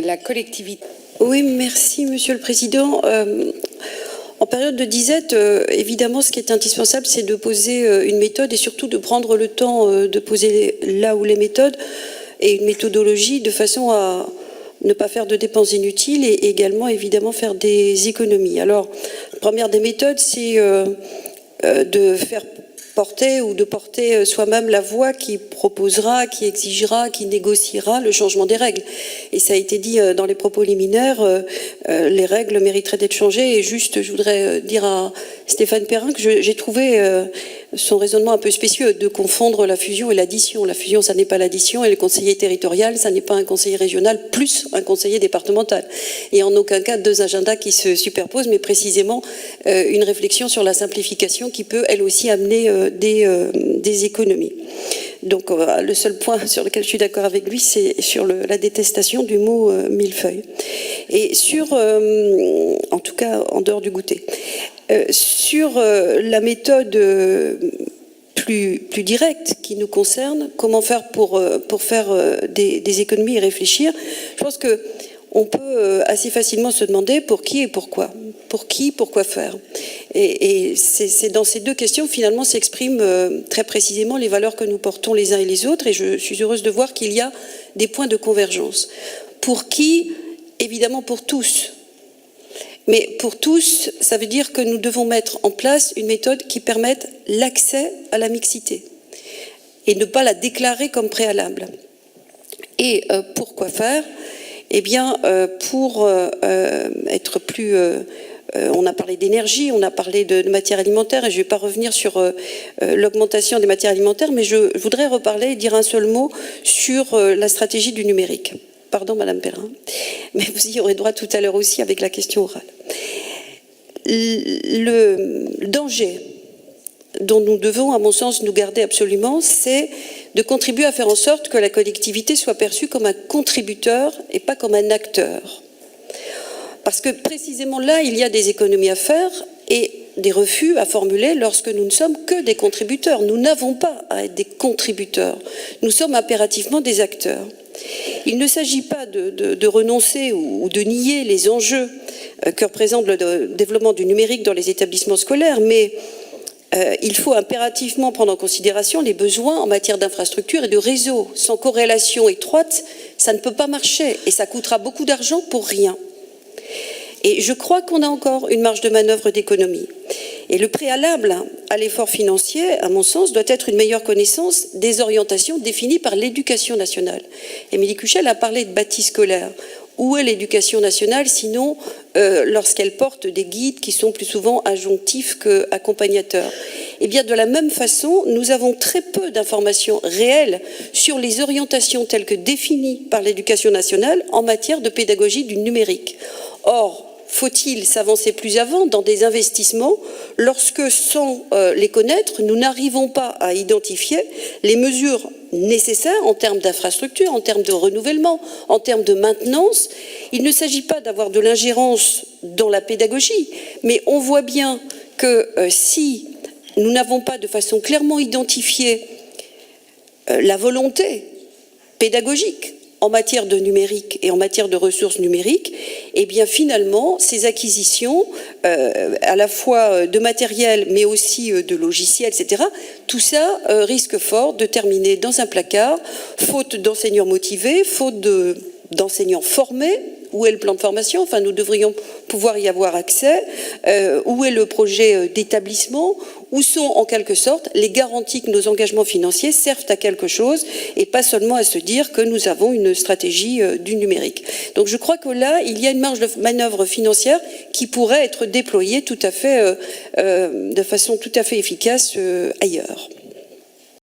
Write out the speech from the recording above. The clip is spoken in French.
la collectivité. Oui, merci Monsieur le Président. En période de disette, évidemment, ce qui est indispensable, c'est de poser une méthode et surtout de prendre le temps de poser là où les méthodes et une méthodologie de façon à ne pas faire de dépenses inutiles et également, évidemment, faire des économies. Alors, la première des méthodes, c'est de faire porter ou de porter soi-même la voix qui proposera, qui exigera, qui négociera le changement des règles. Et ça a été dit dans les propos liminaires, les règles mériteraient d'être changées. Et juste, je voudrais dire à Stéphane Perrin que j'ai trouvé son raisonnement un peu spécieux de confondre la fusion et l'addition. La fusion, ça n'est pas l'addition, et le conseiller territorial, ça n'est pas un conseiller régional plus un conseiller départemental. Et en aucun cas deux agendas qui se superposent, mais précisément une réflexion sur la simplification qui peut, elle aussi, amener des économies. Donc le seul point sur lequel je suis d'accord avec lui, c'est sur la détestation du mot millefeuille. Et sur, en tout cas en dehors du goûter, sur la méthode plus directe qui nous concerne, comment faire pour faire des économies et réfléchir, je pense que on peut assez facilement se demander pour qui et pourquoi. Pour qui, pourquoi faire. Et c'est dans ces deux questions, finalement, s'expriment très précisément les valeurs que nous portons les uns et les autres. Et je suis heureuse de voir qu'il y a des points de convergence. Pour qui? Évidemment pour tous. Mais pour tous, ça veut dire que nous devons mettre en place une méthode qui permette l'accès à la mixité et ne pas la déclarer comme préalable. Et pourquoi faire? Eh bien, pour être plus... on a parlé d'énergie, on a parlé de matières alimentaires, et je ne vais pas revenir sur l'augmentation des matières alimentaires, mais je voudrais reparler et dire un seul mot sur la stratégie du numérique. Pardon, Madame Perrin, mais vous y aurez droit tout à l'heure aussi avec la question orale. Le danger dont nous devons, à mon sens, nous garder absolument, c'est de contribuer à faire en sorte que la collectivité soit perçue comme un contributeur et pas comme un acteur. Parce que précisément là, il y a des économies à faire et des refus à formuler lorsque nous ne sommes que des contributeurs. Nous n'avons pas à être des contributeurs. Nous sommes impérativement des acteurs. Il ne s'agit pas de renoncer ou de nier les enjeux que représente le développement du numérique dans les établissements scolaires, mais il faut impérativement prendre en considération les besoins en matière d'infrastructures et de réseaux. Sans corrélation étroite, ça ne peut pas marcher et ça coûtera beaucoup d'argent pour rien. Et je crois qu'on a encore une marge de manœuvre d'économie. Et le préalable à l'effort financier, à mon sens, doit être une meilleure connaissance des orientations définies par l'éducation nationale. Émilie Cuchel a parlé de bâti scolaire. Où est l'éducation nationale, sinon lorsqu'elle porte des guides qui sont plus souvent adjonctifs qu'accompagnateurs? Eh bien, de la même façon, nous avons très peu d'informations réelles sur les orientations telles que définies par l'éducation nationale en matière de pédagogie du numérique. Or, faut-il s'avancer plus avant dans des investissements lorsque, sans les connaître, nous n'arrivons pas à identifier les mesures nécessaires en termes d'infrastructure, en termes de renouvellement, en termes de maintenance? Il ne s'agit pas d'avoir de l'ingérence dans la pédagogie, mais on voit bien que si nous n'avons pas de façon clairement identifiée la volonté pédagogique en matière de numérique et en matière de ressources numériques, eh bien finalement, ces acquisitions, à la fois de matériel, mais aussi de logiciels, etc., tout ça risque fort de terminer dans un placard, faute d'enseignants motivés, faute d'enseignants formés. Où est le plan de formation? Enfin, nous devrions pouvoir y avoir accès. Où est le projet d'établissement? Où sont, en quelque sorte, les garanties que nos engagements financiers servent à quelque chose et pas seulement à se dire que nous avons une stratégie du numérique. Donc, je crois que là, il y a une marge de manœuvre financière qui pourrait être déployée tout à fait, de façon tout à fait efficace ailleurs.